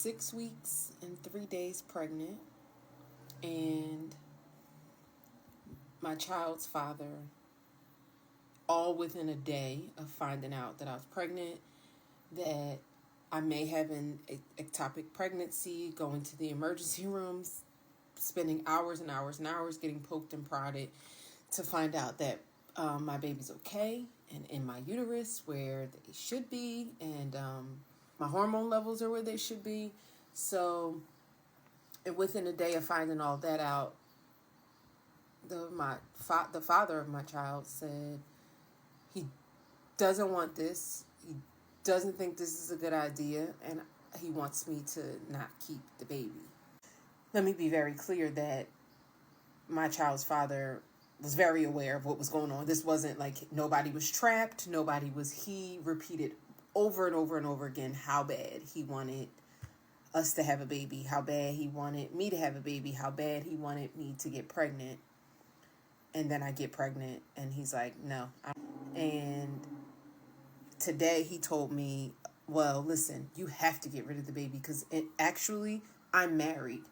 6 weeks and 3 days pregnant, and my child's father, all within a day of finding out that I was pregnant, that I may have an ectopic pregnancy, going to the emergency rooms, spending hours and hours and hours getting poked and prodded to find out that my baby's okay and in my uterus where they should be, and my hormone levels are where they should be. So within a day of finding all that out, the father of my child said he doesn't want this. He doesn't think this is a good idea, and he wants me to not keep the baby. Let me be very clear that my child's father was very aware of what was going on. This wasn't like nobody was trapped. He repeated over and over and over again how bad he wanted us to have a baby, how bad he wanted me to have a baby, how bad he wanted me to get pregnant. And then I get pregnant and he's like, no. And today he told me, well, listen, you have to get rid of the baby because I'm married.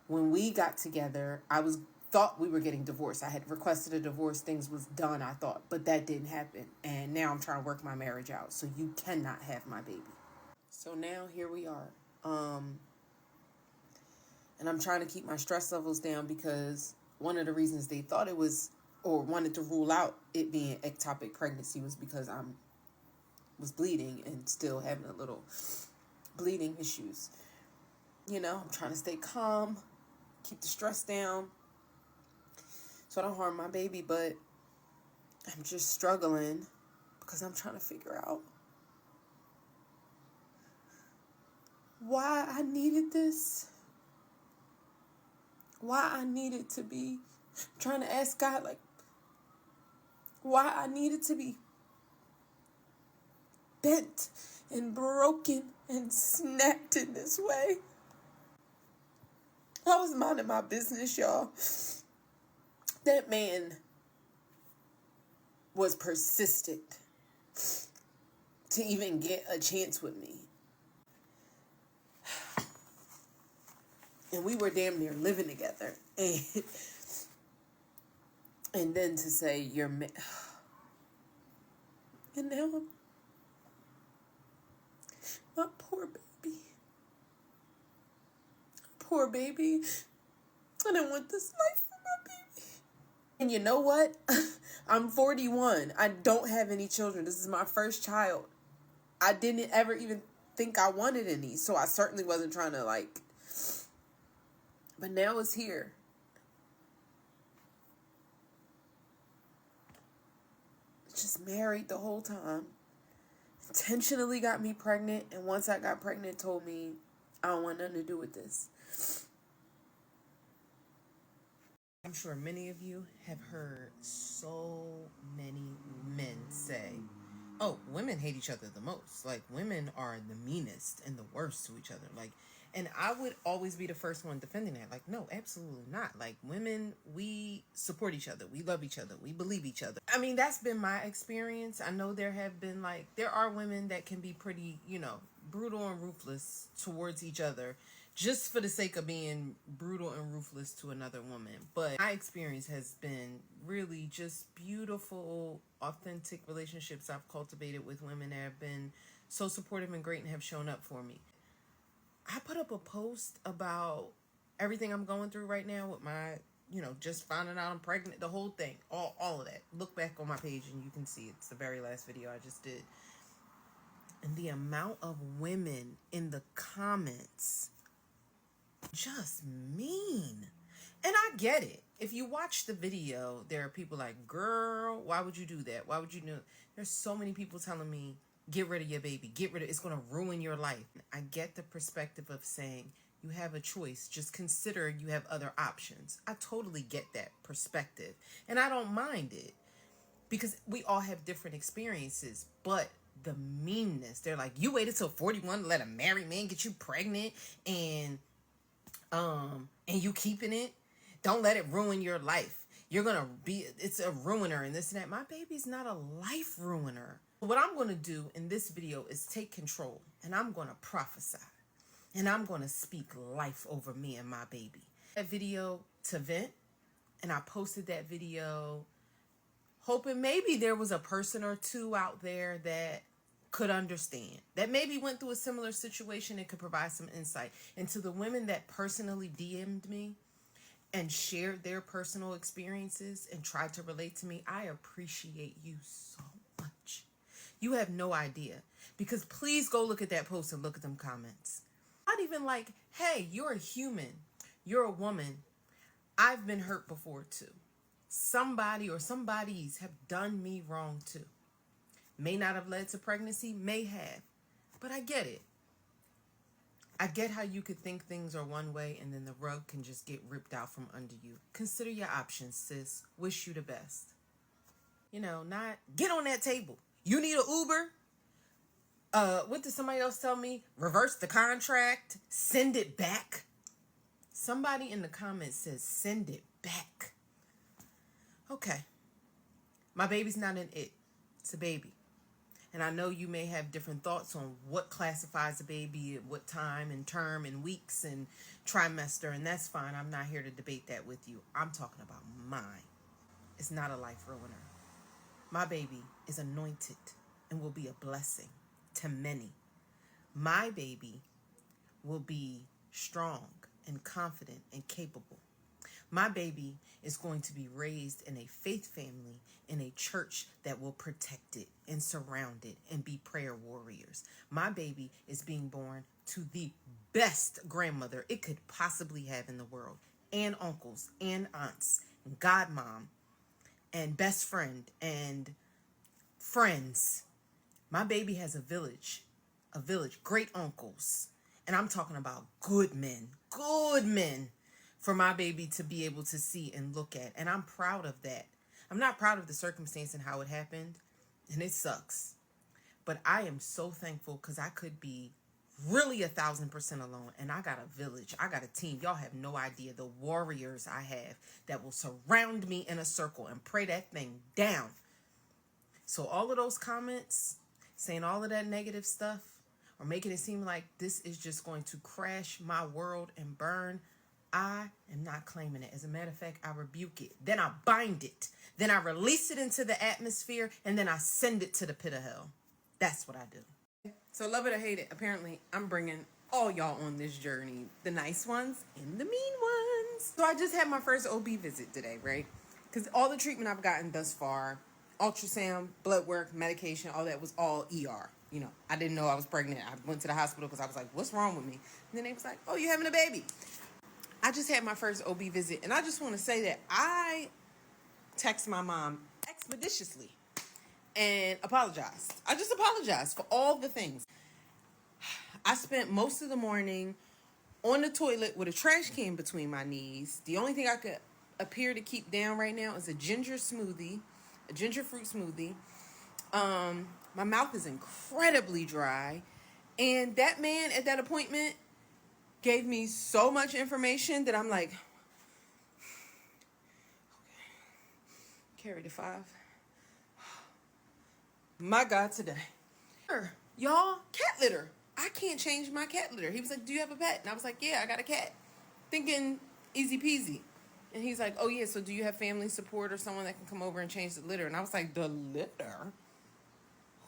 When we got together, thought we were getting divorced. I had requested a divorce. Things was done, I thought, but that didn't happen. And now I'm trying to work my marriage out. So you cannot have my baby. So now here we are. And I'm trying to keep my stress levels down because one of the reasons they thought it was, or wanted to rule out it being ectopic pregnancy, was because I was bleeding and still having a little bleeding issues. I'm trying to stay calm, keep the stress down so I don't harm my baby, but I'm just struggling because I'm trying to figure out why I needed this. Why I needed to be trying to ask God, like, why I needed to be bent and broken and snapped in this way. I was minding my business, y'all. That man was persistent to even get a chance with me. And we were damn near living together. And then to say, and now my poor baby. Poor baby. I didn't want this life for my baby. And you know what? I'm 41. I don't have any children. This is my first child. I didn't ever even think I wanted any. So I certainly wasn't trying to but now it's here. Just married the whole time. Intentionally got me pregnant. And once I got pregnant, told me, I don't want nothing to do with this. I'm sure many of you have heard so many men say, oh, women hate each other the most. Like, women are the meanest and the worst to each other. And I would always be the first one defending that. Like, no, absolutely not. Like, women, we support each other. We love each other. We believe each other. I mean, that's been my experience. I know there are women that can be pretty, brutal and ruthless towards each other just for the sake of being brutal and ruthless to another woman. But my experience has been really just beautiful, authentic relationships I've cultivated with women that have been so supportive and great and have shown up for me. I put up a post about everything I'm going through right now with my, just finding out I'm pregnant, the whole thing, all of that. Look back on my page and you can see it's the very last video I just did. And the amount of women in the comments just mean. And I get it. If you watch the video, there are people like, girl, why would you do that? Why would you do it? There's so many people telling me, get rid of your baby. It's going to ruin your life. I get the perspective of saying you have a choice. Just consider you have other options. I totally get that perspective. And I don't mind it because we all have different experiences. But the meanness, they're like, you waited till 41 to let a married man get you pregnant and you keeping it. Don't let it ruin your life. It's a ruiner and this and that. My baby's not a life ruiner. What I'm going to do in this video is take control and I'm going to prophesy. And I'm going to speak life over me and my baby. That video to vent, and I posted that video hoping maybe there was a person or two out there that could understand, that maybe went through a similar situation and could provide some insight. And to the women that personally DM'd me and shared their personal experiences and tried to relate to me, I appreciate you so much. You have no idea. Because please go look at that post and look at them comments. Not even like, hey, you're a human. You're a woman. I've been hurt before too. Somebody or somebodies have done me wrong too. May not have led to pregnancy, may have. But I get it. I get how you could think things are one way and then the rug can just get ripped out from under you. Consider your options, sis. Wish you the best. You know, not get on that table. You need an Uber? What did somebody else tell me? Reverse the contract. Send it back. Somebody in the comments says send it back. Okay. My baby's not an it. It's a baby. And I know you may have different thoughts on what classifies a baby at what time and term and weeks and trimester, and that's fine. I'm not here to debate that with you. I'm talking about mine. It's not a life ruiner. My baby is anointed and will be a blessing to many. My baby will be strong and confident and capable. My baby is going to be raised in a faith family, in a church that will protect it and surround it and be prayer warriors. My baby is being born to the best grandmother it could possibly have in the world, and uncles and aunts and godmom and best friend and friends. My baby has a village, great uncles. And I'm talking about good men for my baby to be able to see and look at. And I'm proud of that. I'm not proud of the circumstance and how it happened. And it sucks. But I am so thankful because I could be really 1,000% alone. And I got a village. I got a team. Y'all have no idea the warriors I have that will surround me in a circle and pray that thing down. So all of those comments saying all of that negative stuff or making it seem like this is just going to crash my world and burn, I am not claiming it. As a matter of fact, I rebuke it. Then I bind it. Then I release it into the atmosphere, and then I send it to the pit of hell. That's what I do. So love it or hate it, apparently I'm bringing all y'all on this journey. The nice ones and the mean ones. So I just had my first OB visit today, right? Because all the treatment I've gotten thus far, ultrasound, blood work, medication, all that was all ER. You know, I didn't know I was pregnant. I went to the hospital because I was like, what's wrong with me? And then they was like, oh, you're having a baby. I just had my first OB visit. And I just want to say that I text my mom expeditiously and apologized. I just apologized for all the things. I spent most of the morning on the toilet with a trash can between my knees. The only thing I could appear to keep down right now is a ginger fruit smoothie. My mouth is incredibly dry. And that man at that appointment gave me so much information that I'm like, okay, carry the 5. My God, today. Y'all, cat litter. I can't change my cat litter. He was like, do you have a pet? And I was like, yeah, I got a cat. Thinking easy peasy. And he's like, oh yeah, so do you have family support or someone that can come over and change the litter? And I was like, the litter?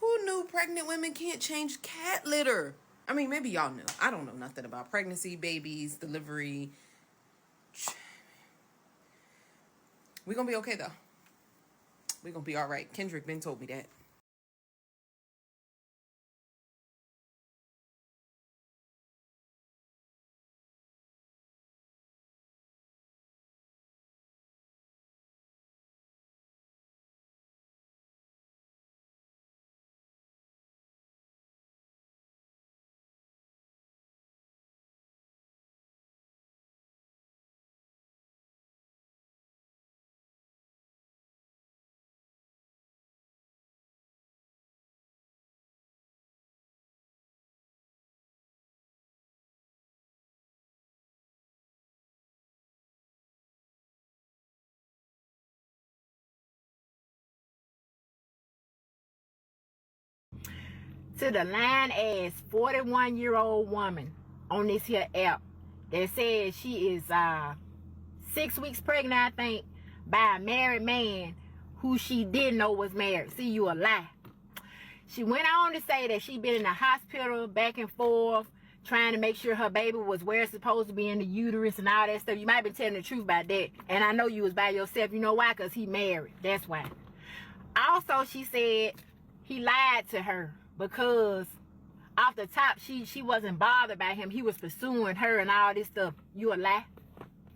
Who knew pregnant women can't change cat litter? I mean, maybe y'all knew. I don't know nothing about pregnancy, babies, delivery. We're going to be okay, though. We're going to be all right. Kendrick Ben told me that. To the lying ass 41-year-old woman on this here app that says she is 6 weeks pregnant, I think, by a married man who she didn't know was married. See, you a lie. She went on to say that she been in the hospital back and forth trying to make sure her baby was where it's supposed to be in the uterus and all that stuff. You might be telling the truth about that. And I know you was by yourself. You know why? Because he married. That's why. Also, she said he lied to her because off the top, she wasn't bothered by him. He was pursuing her and all this stuff. You a lie?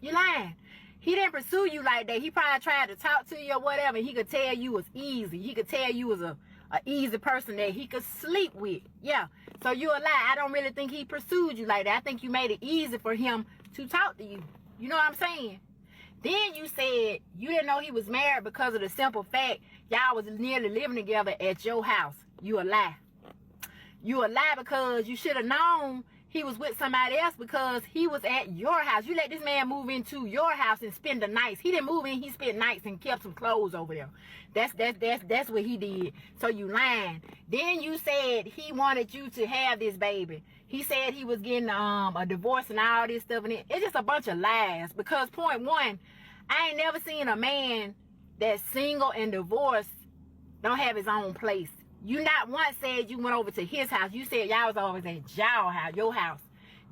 You lying. He didn't pursue you like that. He probably tried to talk to you or whatever. He could tell you was easy. He could tell you was a easy person that he could sleep with. Yeah. So you a lie. I don't really think he pursued you like that. I think you made it easy for him to talk to you. You know what I'm saying? Then you said you didn't know he was married because of the simple fact y'all was nearly living together at your house. You a lie. You a lie because you should have known he was with somebody else because he was at your house. You let this man move into your house and spend the nights. He didn't move in, he spent nights and kept some clothes over there. That's what he did. So you lying. Then you said he wanted you to have this baby. He said he was getting a divorce and all this stuff, and it's just a bunch of lies. Because point one, I ain't never seen a man that's single and divorced don't have his own place. You not once said you went over to his house. You said y'all was always at y'all house, your house.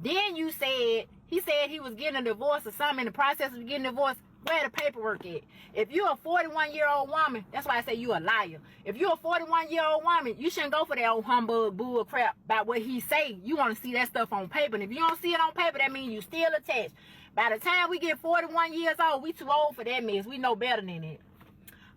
Then you said he said he was getting a divorce or something in the process of getting divorced. Where the paperwork at? If you're a 41-year-old woman, that's why I say you a liar. If you're a 41-year-old woman, you shouldn't go for that old humbug bull crap about what he say. You want to see that stuff on paper. And if you don't see it on paper, that means you still attached. By the time we get 41 years old, we too old for that mess. We know better than that.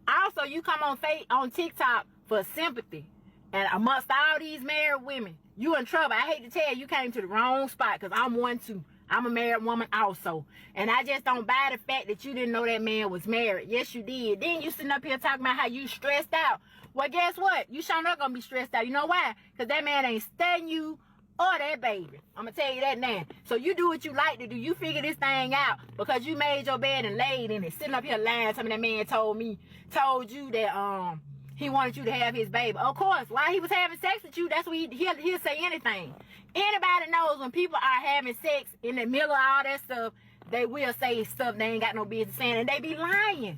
Also, you come on TikTok for sympathy. And amongst all these married women, you in trouble. I hate to tell you, you came to the wrong spot because I'm one too. I'm a married woman also. And I just don't buy the fact that you didn't know that man was married. Yes, you did. Then you sitting up here talking about how you stressed out. Well, guess what? You sure not going to be stressed out. You know why? Because that man ain't studying you or that baby. I'm going to tell you that now. So you do what you like to do. You figure this thing out because you made your bed and laid in it. Sitting up here lying. Something that man told you that, he wanted you to have his baby. Of course, while he was having sex with you, that's what he'll say anything. Anybody knows when people are having sex in the middle of all that stuff, they will say stuff they ain't got no business saying, and they be lying.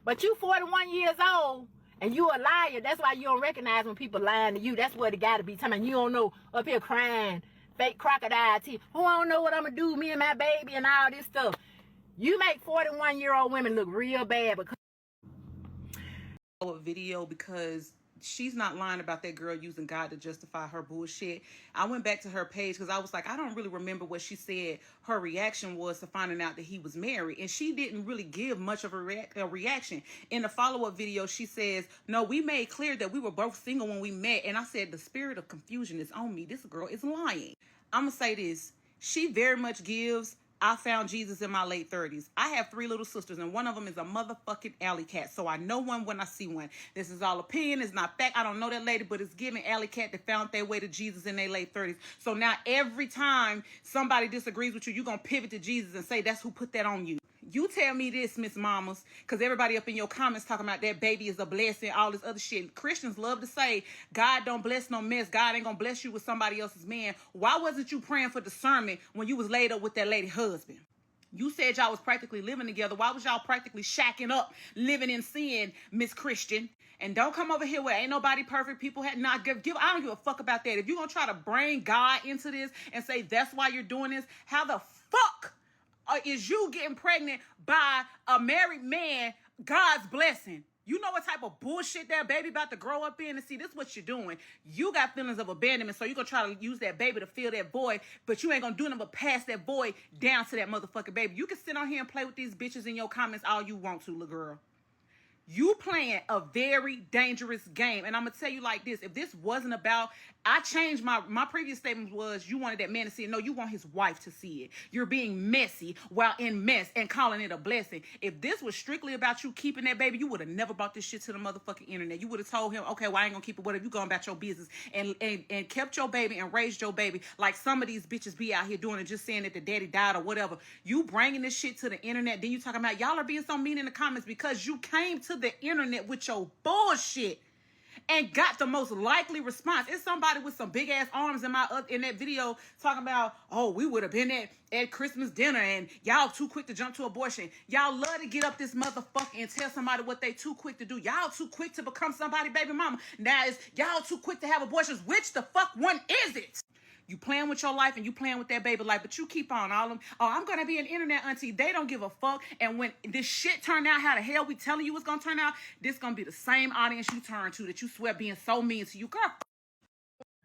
But you 41 years old, and you a liar. That's why you don't recognize when people lying to you. That's what it got to be. Telling you don't know, up here crying, fake crocodile tears. Oh, I don't know what I'm going to do, me and my baby and all this stuff. You make 41-year-old women look real bad because video because she's not lying about that girl using God to justify her bullshit. I went back to her page because I was like, I don't really remember what she said her reaction was to finding out that he was married, and she didn't really give much of a reaction. In the follow-up video, she says, no, we made clear that we were both single when we met, and I said the spirit of confusion is on me. This girl is lying. I'm gonna say this, she very much gives I found Jesus in my late 30s. I have 3 little sisters, and one of them is a motherfucking alley cat. So I know one when I see one. This is all opinion. It's not fact. I don't know that lady, but it's giving alley cat that found their way to Jesus in their late 30s. So now every time somebody disagrees with you, you're going to pivot to Jesus and say that's who put that on you. You tell me this, Miss Mamas, because everybody up in your comments talking about that baby is a blessing, all this other shit. Christians love to say, God don't bless no mess. God ain't going to bless you with somebody else's man. Why wasn't you praying for discernment when you was laid up with that lady husband? You said y'all was practically living together. Why was y'all practically shacking up, living in sin, Miss Christian? And don't come over here where ain't nobody perfect. People had not give. I don't give a fuck about that. If you're going to try to bring God into this and say that's why you're doing this, how the fuck is you getting pregnant by a married man, God's blessing? You know what type of bullshit that baby about to grow up in? And see, this is what you're doing. You got feelings of abandonment, so you're going to try to use that baby to fill that void, but you ain't going to do nothing but pass that void down to that motherfucking baby. You can sit on here and play with these bitches in your comments all you want to, little girl. You playing a very dangerous game. And I'm going to tell you like this. If this wasn't about, I changed my previous statement was you wanted that man to see it. No, you want his wife to see it. You're being messy while in mess and calling it a blessing. If this was strictly about you keeping that baby, you would have never brought this shit to the motherfucking internet. You would have told him, okay, well, I ain't going to keep it. Whatever, you going about your business and kept your baby and raised your baby like some of these bitches be out here doing and just saying that the daddy died or whatever. You bringing this shit to the internet. Then you talking about y'all are being so mean in the comments because you came to the internet with your bullshit and got the most likely response. It's somebody with some big ass arms in that video talking about, oh, we would have been at Christmas dinner and y'all too quick to jump to abortion. Y'all love to get up this motherfucker and tell somebody what they too quick to do. Y'all too quick to become somebody's baby mama. Now it's y'all too quick to have abortions. Which the fuck one is it? You playing with your life and you playing with that baby life, but you keep on all them. Oh, I'm gonna be an internet auntie. They don't give a fuck. And when this shit turned out how the hell we telling you it's gonna turn out, this gonna be the same audience you turn to that you swear being so mean to you, girl.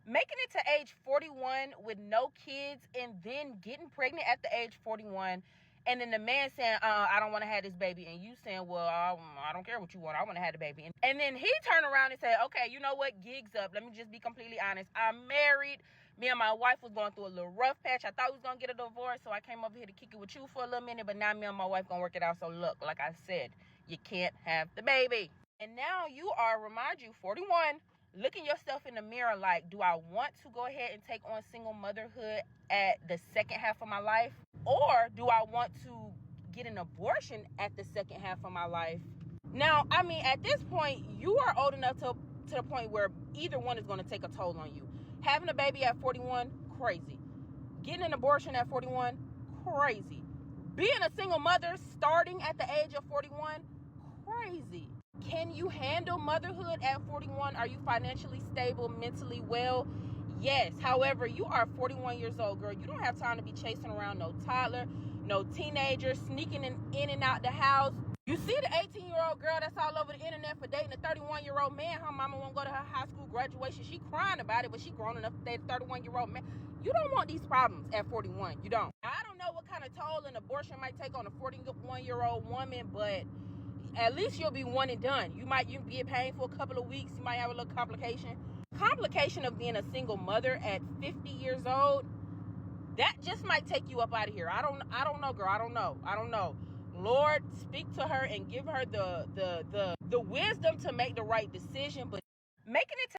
Making it to age 41 with no kids and then getting pregnant at the age 41, and then the man saying, I don't want to have this baby, and you saying, well, I don't care what you want, I want to have the baby. And then he turned around and said, okay, you know what, gigs up. Let me just be completely honest. I'm married. Me and my wife was going through a little rough patch. I thought we was going to get a divorce, so I came over here to kick it with you for a little minute, but now me and my wife going to work it out. So look, like I said, you can't have the baby. And now you are, remind you, 41, looking yourself in the mirror like, do I want to go ahead and take on single motherhood at the second half of my life? Or do I want to get an abortion at the second half of my life? Now, I mean, at this point, you are old enough to the point where either one is going to take a toll on you. Having a baby at 41, crazy. Getting an abortion at 41, crazy. Being a single mother starting at the age of 41, crazy. Can you handle motherhood at 41? Are you financially stable, mentally well? Yes. However, you are 41 years old, girl. You don't have time to be chasing around no toddler, no teenager, sneaking in and out the house. You see the 18-year-old girl that's all over the internet for dating a 31-year-old man. Her mama won't go to her high school graduation. She crying about it, but she grown enough to date a 31-year-old man. You don't want these problems at 41. You don't. I don't know what kind of toll an abortion might take on a 41-year-old woman, but at least you'll be one and done. You get pain for a couple of weeks. You might have a little complication of being a single mother at 50 years old. That just might take you up out of here. I don't know, girl. I don't know. Lord, speak to her and give her the wisdom to make the right decision. But making it to